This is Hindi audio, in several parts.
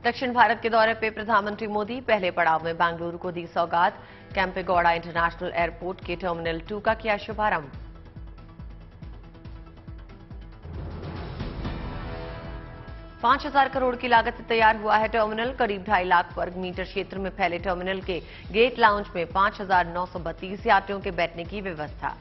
दक्षिण भारत के दौरे पे प्रधानमंत्री मोदी पहले पड़ाव में बेंगलुरु को दी सौगात। केंपेगौड़ा इंटरनेशनल एयरपोर्ट के टर्मिनल 2 का किया शुभारंभ। ₹5,000 करोड़ की लागत से तैयार हुआ है टर्मिनल। करीब 2.5 लाख वर्ग मीटर क्षेत्र में फैले टर्मिनल के गेट लाउंज में 5,932 यात्रियों के बैठने की व्यवस्था।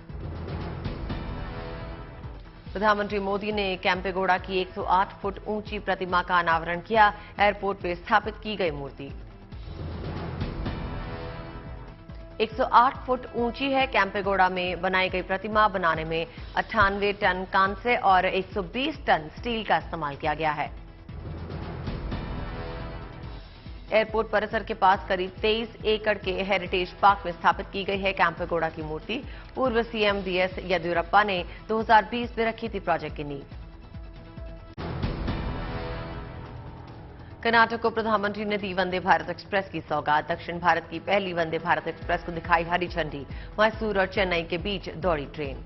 प्रधानमंत्री मोदी ने केंपेगौड़ा की 108 फुट ऊंची प्रतिमा का अनावरण किया। एयरपोर्ट पर स्थापित की गई मूर्ति 108 फुट ऊंची है। केंपेगौड़ा में बनाई गई प्रतिमा बनाने में 98 टन कांस्य और 120 टन स्टील का इस्तेमाल किया गया है। एयरपोर्ट परिसर के पास करीब 23 एकड़ के हेरिटेज पार्क में स्थापित की गई है केंपेगौड़ा की मूर्ति। पूर्व सीएम बीएस येदियुरप्पा ने 2020 में रखी थी प्रोजेक्ट की नींव। कर्नाटक को प्रधानमंत्री ने दी वंदे भारत एक्सप्रेस की सौगात। दक्षिण भारत की पहली वंदे भारत एक्सप्रेस को दिखाई हरी झंडी। मैसूर और चेन्नई के बीच दौड़ी ट्रेन।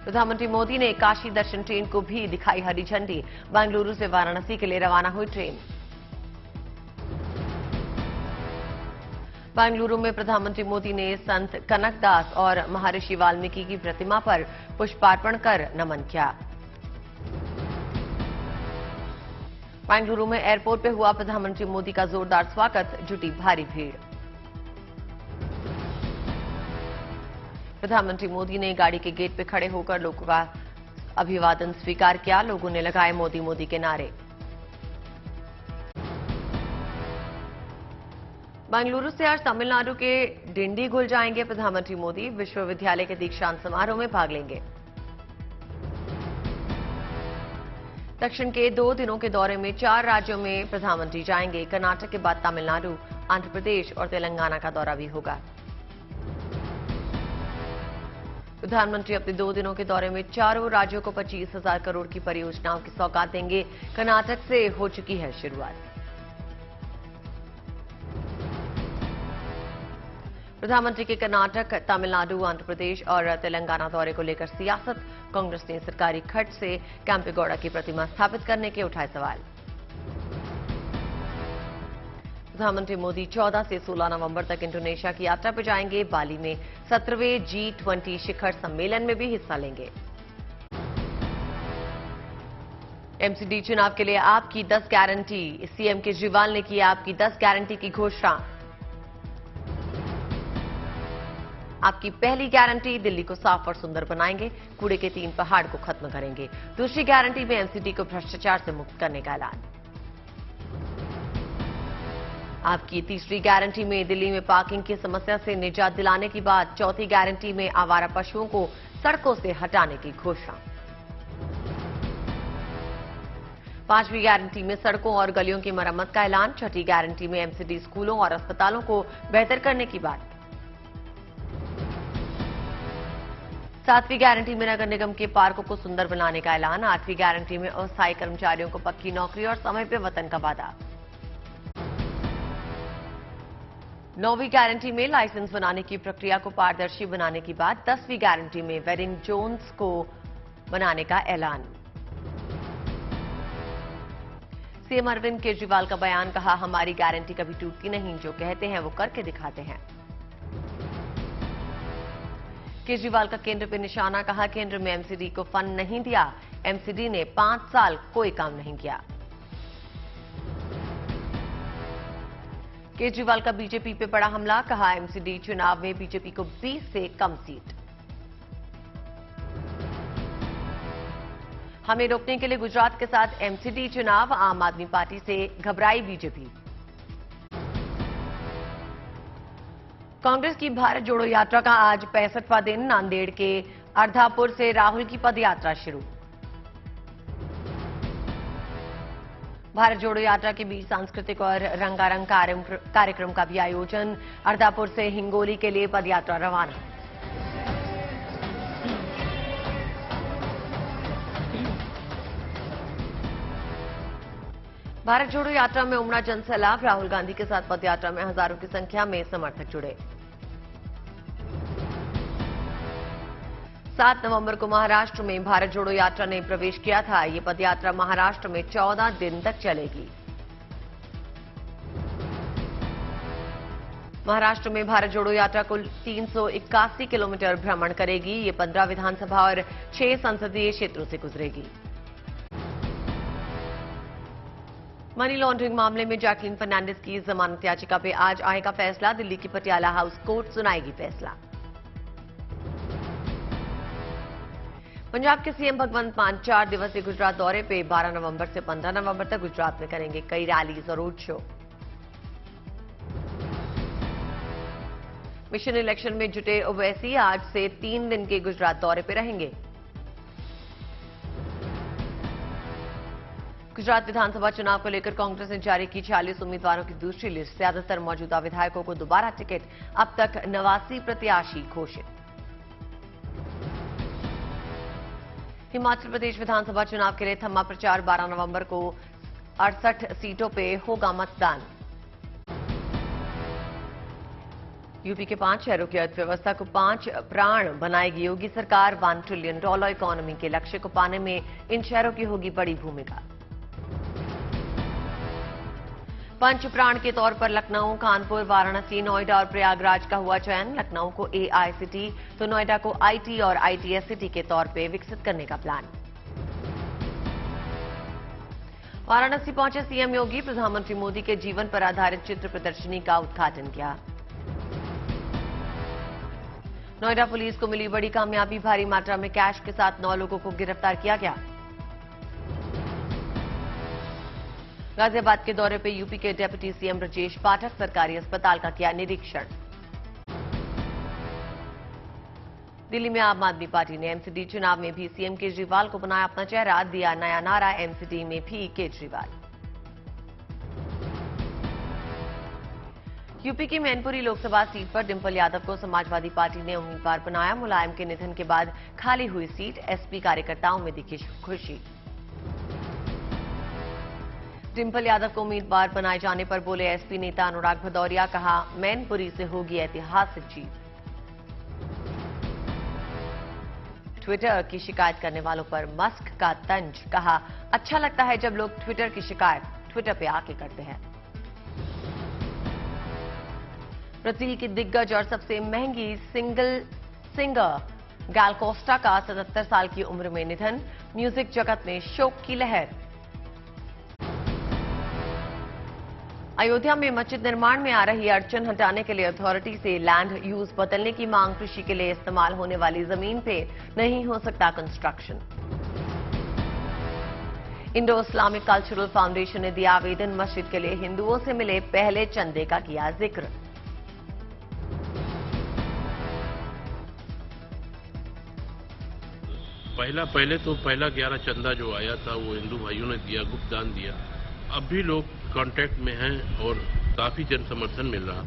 प्रधानमंत्री मोदी ने काशी दर्शन ट्रेन को भी दिखाई हरी झंडी। बेंगलुरु से वाराणसी के लिए रवाना हुई ट्रेन। बेंगलुरु में प्रधानमंत्री मोदी ने संत कनकदास और महर्षि वाल्मीकि की प्रतिमा पर पुष्पार्पण कर नमन किया। बेंगलुरु में एयरपोर्ट पे हुआ प्रधानमंत्री मोदी का जोरदार स्वागत। जुटी भारी भीड़। प्रधानमंत्री मोदी ने गाड़ी के गेट पे खड़े होकर लोगों का अभिवादन स्वीकार किया। लोगों ने लगाए मोदी मोदी के नारे। बेंगलुरु से आज तमिलनाडु के डिंडीगुल जाएंगे प्रधानमंत्री मोदी। विश्वविद्यालय के दीक्षांत समारोह में भाग लेंगे। दक्षिण के 2 दिनों के दौरे में 4 राज्यों में प्रधानमंत्री जाएंगे। कर्नाटक के बाद तमिलनाडु, आंध्र प्रदेश और तेलंगाना का दौरा भी होगा। प्रधानमंत्री अपने 2 दिनों के दौरे में चारों राज्यों को 25,000 करोड़ की परियोजनाओं की सौगात देंगे। कर्नाटक से हो चुकी है शुरुआत। प्रधानमंत्री के कर्नाटक, तमिलनाडु, आंध्र प्रदेश और तेलंगाना दौरे को लेकर सियासत। कांग्रेस ने सरकारी खर्च से केंपेगौड़ा की प्रतिमा स्थापित करने के उठाए सवाल। प्रधानमंत्री मोदी 14 से 16 नवंबर तक इंडोनेशिया की यात्रा पर जाएंगे। बाली में 17वें G20 शिखर सम्मेलन में भी हिस्सा लेंगे। एमसीडी चुनाव के लिए आपकी 10 गारंटी। सीएम केजरीवाल ने की आपकी 10 गारंटी की घोषणा। आपकी पहली गारंटी, दिल्ली को साफ और सुंदर बनाएंगे। कूड़े के 3 पहाड़ को खत्म करेंगे। दूसरी गारंटी में एमसीडी को भ्रष्टाचार से मुक्त करने का ऐलान। आपकी तीसरी गारंटी में दिल्ली में पार्किंग की समस्या से निजात दिलाने की बात। चौथी गारंटी में आवारा पशुओं को सड़कों से हटाने की घोषणा। पांचवी गारंटी में सड़कों और गलियों की मरम्मत का ऐलान। छठी गारंटी में एमसीडी स्कूलों और अस्पतालों को बेहतर करने की बात। सातवीं गारंटी में नगर निगम के पार्कों को सुंदर बनाने का ऐलान। आठवीं गारंटी में अस्थायी कर्मचारियों को पक्की नौकरी और समय पर वेतन का वादा। 9वीं गारंटी में लाइसेंस बनाने की प्रक्रिया को पारदर्शी बनाने की बात। 10वीं गारंटी में वेडिंग जोन्स को बनाने का ऐलान। सीएम अरविंद केजरीवाल का बयान, कहा हमारी गारंटी कभी टूटती नहीं, जो कहते हैं वो करके दिखाते हैं। केजरीवाल का केंद्र पे निशाना, कहा केंद्र में एमसीडी को फंड नहीं दिया। एमसीडी ने 5 साल कोई काम नहीं किया। केजरीवाल का बीजेपी पे बड़ा हमला, कहा एमसीडी चुनाव में बीजेपी को 20 से कम सीट। हमें रोकने के लिए गुजरात के साथ एमसीडी चुनाव। आम आदमी पार्टी से घबराई बीजेपी। कांग्रेस की भारत जोड़ो यात्रा का आज 65वां दिन। नांदेड़ के अर्धापुर से राहुल की पदयात्रा शुरू। भारत जोड़ो यात्रा के बीच सांस्कृतिक और रंगारंग कार्यक्रम का भी आयोजन। अर्धापुर से हिंगोली के लिए पदयात्रा रवाना। भारत जोड़ो यात्रा में उमड़ा जनसैलाब। राहुल गांधी के साथ पदयात्रा में हजारों की संख्या में समर्थक जुड़े। 7 नवंबर को महाराष्ट्र में भारत जोड़ो यात्रा ने प्रवेश किया था। ये पदयात्रा महाराष्ट्र में 14 दिन तक चलेगी। महाराष्ट्र में भारत जोड़ो यात्रा कुल 381 किलोमीटर भ्रमण करेगी। ये 15 विधानसभा और 6 संसदीय क्षेत्रों से गुजरेगी। मनी लॉन्ड्रिंग मामले में जैकलीन फर्नांडिस की जमानत याचिका पे आज आएगा फैसला। दिल्ली की पटियाला हाउस कोर्ट सुनाएगी फैसला। पंजाब के सीएम भगवंत मान 4 दिवसीय गुजरात दौरे पे 12 नवंबर से 15 नवंबर तक गुजरात में करेंगे कई रैलीज और रोड शो। मिशन इलेक्शन में जुटे ओवैसी आज से 3 दिन के गुजरात दौरे पर रहेंगे। गुजरात विधानसभा चुनाव को लेकर कांग्रेस ने जारी की 46 उम्मीदवारों की दूसरी लिस्ट। ज्यादातर मौजूदा विधायकों को दोबारा टिकट, अब तक 89 प्रत्याशी घोषित। हिमाचल प्रदेश विधानसभा चुनाव के लिए थमा प्रचार। 12 नवंबर को 68 सीटों पे होगा मतदान। यूपी के 5 शहरों की अर्थव्यवस्था को 5 प्राण बनाएगी योगी सरकार। $1 ट्रिलियन इकोनॉमी के लक्ष्य को पाने में इन शहरों की होगी बड़ी भूमिका। 5 प्राण के तौर पर लखनऊ, कानपुर, वाराणसी, नोएडा और प्रयागराज का हुआ चयन। लखनऊ को AI सिटी तो नोएडा को IT और ITS सिटी के तौर पर विकसित करने का प्लान। वाराणसी पहुंचे सीएम योगी। प्रधानमंत्री मोदी के जीवन पर आधारित चित्र प्रदर्शनी का उद्घाटन किया। नोएडा पुलिस को मिली बड़ी कामयाबी। भारी मात्रा में कैश के साथ 9 लोगों को गिरफ्तार किया गया। गाजियाबाद के दौरे पे यूपी के डिप्टी सीएम ब्रजेश पाठक सरकारी अस्पताल का किया निरीक्षण। दिल्ली में आम आदमी पार्टी ने एमसीडी चुनाव में भी सीएम केजरीवाल को बनाया अपना चेहरा। दिया नया नारा, एमसीडी में भी केजरीवाल। यूपी की मैनपुरी लोकसभा सीट पर डिंपल यादव को समाजवादी पार्टी ने उम्मीदवार बनाया। मुलायम के निधन के बाद खाली हुई सीट, एसपी कार्यकर्ताओं में दिखी खुशी। डिंपल यादव को उम्मीदवार बनाए जाने पर बोले एसपी नेता अनुराग भदौरिया। कहा मैनपुरी से होगी ऐतिहासिक जीत। ट्विटर की शिकायत करने वालों पर मस्क का तंज। कहा अच्छा लगता है जब लोग ट्विटर की शिकायत ट्विटर पे आके करते हैं। ब्राजील की दिग्गज और सबसे महंगी सिंगर गैल कोस्टा का 77 साल की उम्र में निधन। म्यूजिक जगत में शोक की लहर। अयोध्या में मस्जिद निर्माण में आ रही अड़चन हटाने के लिए अथॉरिटी से लैंड यूज बदलने की मांग। कृषि के लिए इस्तेमाल होने वाली जमीन पे नहीं हो सकता construction. Indo Islamic cultural foundation ने दिया आवेदन। मस्जिद के लिए हिंदुओं से मिले पहले चंदे का किया जिक्र। पहला 11 चंदा जो आया था वो हिंदू भाइयों ने दिया, गुप्त दान दिया। अब भी लोग कांटेक्ट में हैं और काफी जन समर्थन मिल रहा।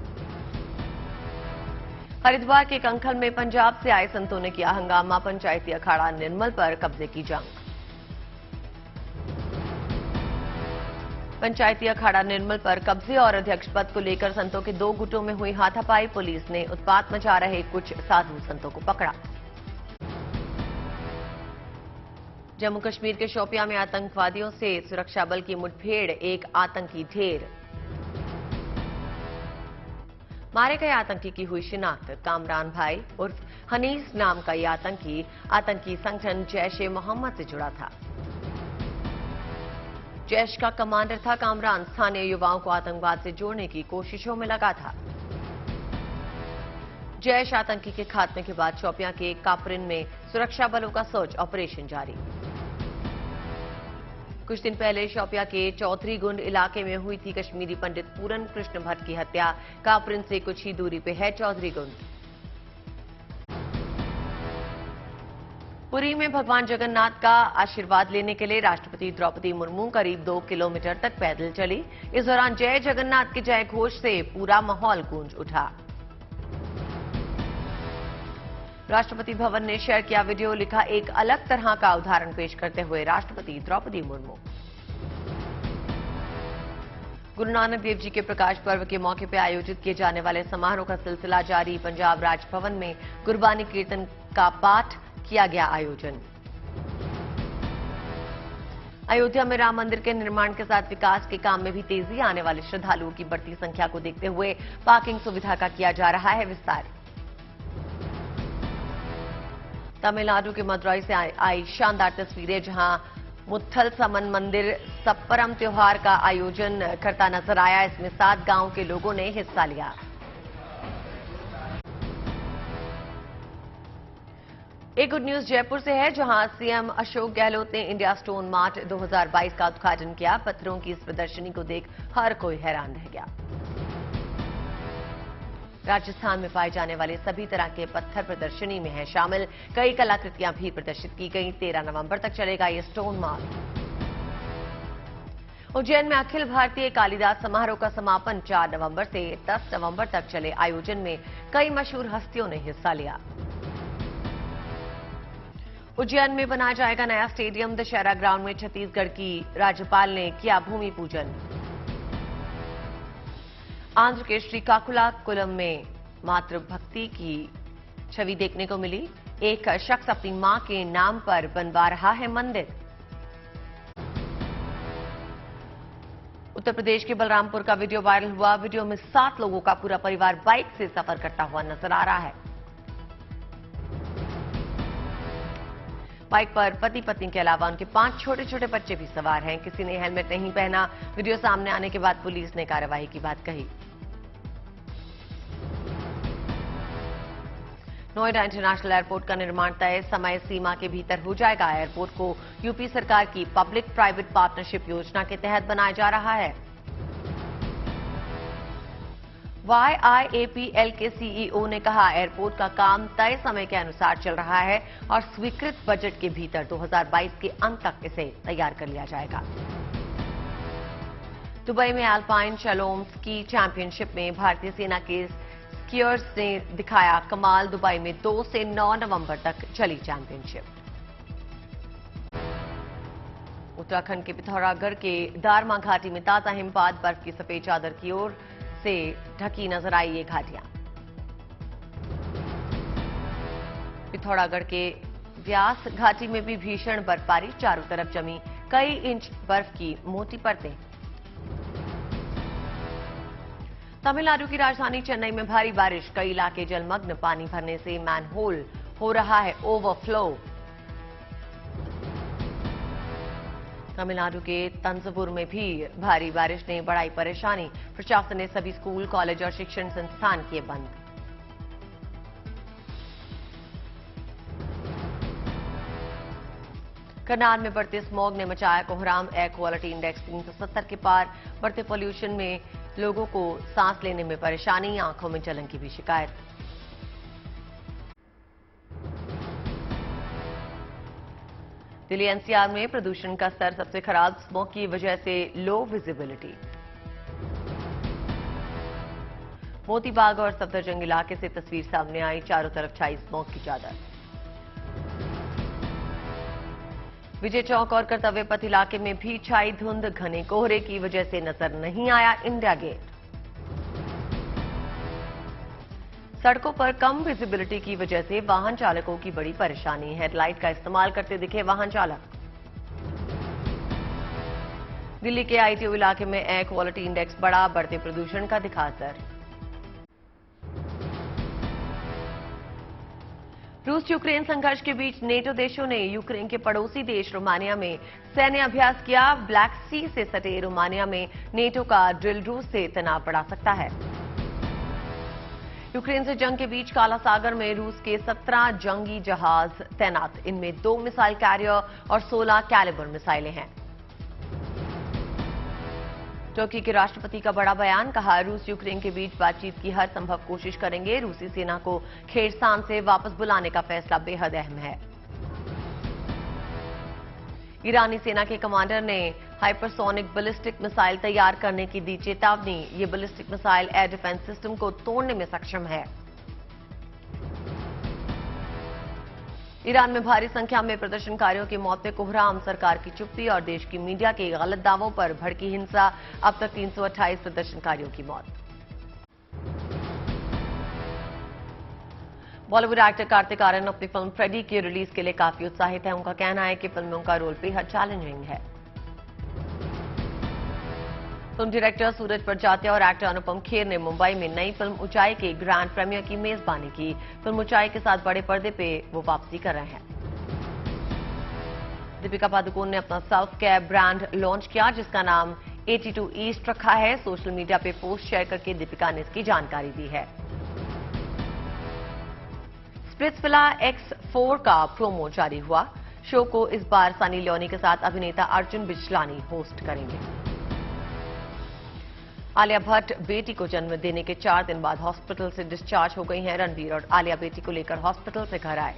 हरिद्वार के कंखल में पंजाब से आए संतों ने किया हंगामा। पंचायती अखाड़ा निर्मल पर कब्जे की जंग। पंचायती अखाड़ा निर्मल पर कब्जे और अध्यक्ष पद को लेकर संतों के 2 गुटों में हुई हाथापाई। पुलिस ने उत्पात मचा रहे कुछ साधु संतों को पकड़ा। जम्मू कश्मीर के शोपियां में आतंकवादियों से सुरक्षा बल की मुठभेड़। एक आतंकी ढेर। मारे गए आतंकी की हुई शिनाख्त। कामरान भाई उर्फ हनीस नाम का यह आतंकी संगठन जैश-ए-मोहम्मद से जुड़ा था। जैश का कमांडर था कामरान। स्थानीय युवाओं को आतंकवाद से जोड़ने की कोशिशों में लगा था। जैश आतंकी के खात्मे के बाद शोपियां के कापरिन में सुरक्षा बलों का सर्च ऑपरेशन जारी। कुछ दिन पहले शोपियां के चौधरी गुंड इलाके में हुई थी कश्मीरी पंडित पूरन कृष्ण भट्ट की हत्या। कापरिन से कुछ ही दूरी पे है चौधरी गुंड। पुरी में भगवान जगन्नाथ का आशीर्वाद लेने के लिए राष्ट्रपति द्रौपदी मुर्मू करीब 2 किलोमीटर तक पैदल चली। इस दौरान जय जगन्नाथ के जय घोष से पूरा माहौल गूंज उठा। राष्ट्रपति भवन ने शेयर किया वीडियो। लिखा एक अलग तरह का उदाहरण पेश करते हुए राष्ट्रपति द्रौपदी मुर्मू। गुरु नानक देव जी के प्रकाश पर्व के मौके पर आयोजित किए जाने वाले समारोह का सिलसिला जारी। पंजाब राजभवन में गुरबानी कीर्तन का पाठ किया गया आयोजन। अयोध्या में राम मंदिर के निर्माण के साथ विकास के काम में भी तेजी। आने वाले श्रद्धालुओं की बढ़ती संख्या को देखते हुए पार्किंग सुविधा का किया जा रहा है विस्तार। तमिलनाडु के मदुरई से आई शानदार तस्वीरें, जहां मुत्थल समन मंदिर सप्परम त्योहार का आयोजन करता नजर आया। इसमें 7 गांव के लोगों ने हिस्सा लिया। एक गुड न्यूज जयपुर से है, जहां सीएम अशोक गहलोत ने इंडिया स्टोन मार्ट 2022 का उद्घाटन किया। पत्थरों की इस प्रदर्शनी को देख हर कोई हैरान रह गया। राजस्थान में पाए जाने वाले सभी तरह के पत्थर प्रदर्शनी में है शामिल। कई कलाकृतियां भी प्रदर्शित की गई। 13 नवंबर तक चलेगा ये स्टोन मार्ट। उज्जैन में अखिल भारतीय कालिदास समारोह का समापन 4 नवंबर से 10 नवंबर तक चले आयोजन में कई मशहूर हस्तियों ने हिस्सा लिया। उज्जैन में बनाया जाएगा नया स्टेडियम। दशहरा ग्राउंड में छत्तीसगढ़ की राज्यपाल ने किया भूमि पूजन। आंध्र के श्रीकाकुलम में मातृभक्ति की छवि देखने को मिली। एक शख्स अपनी मां के नाम पर बनवा रहा है मंदिर। उत्तर प्रदेश के बलरामपुर का वीडियो वायरल हुआ। वीडियो में 7 लोगों का पूरा परिवार बाइक से सफर करता हुआ नजर आ रहा है। बाइक पर पति पत्नी के अलावा उनके 5 छोटे छोटे बच्चे भी सवार हैं। किसी ने हेलमेट नहीं पहना। वीडियो सामने आने के बाद पुलिस ने कार्रवाई की बात कही। नोएडा इंटरनेशनल एयरपोर्ट का निर्माण तय समय सीमा के भीतर हो जाएगा। एयरपोर्ट को यूपी सरकार की पब्लिक प्राइवेट पार्टनरशिप योजना के तहत बनाया जा रहा है। YIAPL के सीईओ ने कहा, एयरपोर्ट का काम तय समय के अनुसार चल रहा है और स्वीकृत बजट के भीतर 2022 के अंत तक इसे तैयार कर लिया जाएगा। दुबई में अल्पाइन शलोम स्की चैंपियनशिप में भारतीय सेना के स्कीयर्स ने दिखाया कमाल। दुबई में 2 से 9 नवंबर तक चली चैंपियनशिप। उत्तराखंड के पिथौरागढ़ के दारमा घाटी में ताजा हिमपात। बर्फ की सफेद चादर की ओर से ढकी नजर आई ये घाटियां। पिथौरागढ़ के व्यास घाटी में भी भीषण बर्फबारी। चारों तरफ जमी कई इंच बर्फ की मोटी परतें। तमिलनाडु की राजधानी चेन्नई में भारी बारिश। कई इलाके जलमग्न। पानी भरने से मैनहोल हो रहा है ओवरफ्लो। तमिलनाडु के तंजवुर में भी भारी बारिश ने बढ़ाई परेशानी। प्रशासन ने सभी स्कूल, कॉलेज और शिक्षण संस्थान किए बंद। करनाल में बढ़ते स्मॉग ने मचाया कोहराम। एयर क्वालिटी इंडेक्स 370 के पार। बढ़ते पॉल्यूशन में लोगों को सांस लेने में परेशानी, आंखों में जलन की भी शिकायत। दिल्ली एनसीआर में प्रदूषण का स्तर सबसे खराब। स्मॉग की वजह से लो विजिबिलिटी। मोतीबाग और सफदरजंग इलाके से तस्वीर सामने आई। चारों तरफ छाई स्मॉग की चादर। विजय चौक और कर्तव्य पथ इलाके में भी छाई धुंध। घने कोहरे की वजह से नजर नहीं आया इंडिया गेट। सड़कों पर कम विजिबिलिटी की वजह से वाहन चालकों की बड़ी परेशानी। हेडलाइट का इस्तेमाल करते दिखे वाहन चालक। दिल्ली के आईटीओ इलाके में एयर क्वालिटी इंडेक्स बढ़ा। बढ़ते प्रदूषण का दिखा असर। रूस यूक्रेन संघर्ष के बीच नेटो देशों ने यूक्रेन के पड़ोसी देश रोमानिया में सैन्य अभ्यास किया। ब्लैक सी से सटे रोमानिया में नेटो का ड्रिल रूस से तनाव बढ़ा सकता है। यूक्रेन से जंग के बीच काला सागर में रूस के 17 जंगी जहाज तैनात। इनमें 2 मिसाइल कैरियर और 16 कैलिबर मिसाइलें हैं। तुर्की के राष्ट्रपति का बड़ा बयान। कहा, रूस यूक्रेन के बीच बातचीत की हर संभव कोशिश करेंगे। रूसी सेना को खेरसान से वापस बुलाने का फैसला बेहद अहम है। ईरानी सेना के कमांडर ने हाइपरसोनिक बैलिस्टिक मिसाइल तैयार करने की दी चेतावनी। ये ballistic missile air defence system को तोड़ने में सक्षम है। ईरान में भारी संख्या में प्रदर्शनकारियों की मौत पे कोहराम। सरकार की चुप्पी और देश की मीडिया के गलत दावों पर भड़की हिंसा। अब तक 328 प्रदर्शनकारियों की मौत। बॉलीवुड एक्टर कार्तिक आर्यन अपनी फिल्म फ्रेडी की रिलीज के लिए काफी उत्साहित है। उनका कहना है कि फिल्म में उनका रोल बेहद चैलेंजिंग है। फिल्म डायरेक्टर सूरज प्रजात्या और एक्टर अनुपम खेर ने मुंबई में नई फिल्म ऊंचाई के ग्रैंड प्रीमियर की मेजबानी की। फिल्म ऊंचाई के साथ बड़े पर्दे पे वो वापसी कर रहे हैं। दीपिका पादुकोण ने अपना सेल्फ केयर ब्रांड लॉन्च किया, जिसका नाम 82 ईस्ट रखा है। सोशल मीडिया पे पोस्ट शेयर करके दीपिका ने इसकी जानकारी दी है। स्प्लिट्सविला X4 का प्रोमो जारी हुआ। शो को इस बार सनी लियोनी के साथ अभिनेता अर्जुन बिजलानी होस्ट करेंगे। आलिया भट्ट बेटी को जन्म देने के 4 दिन बाद हॉस्पिटल से डिस्चार्ज हो गई हैं। रणबीर और आलिया बेटी को लेकर हॉस्पिटल से घर आए।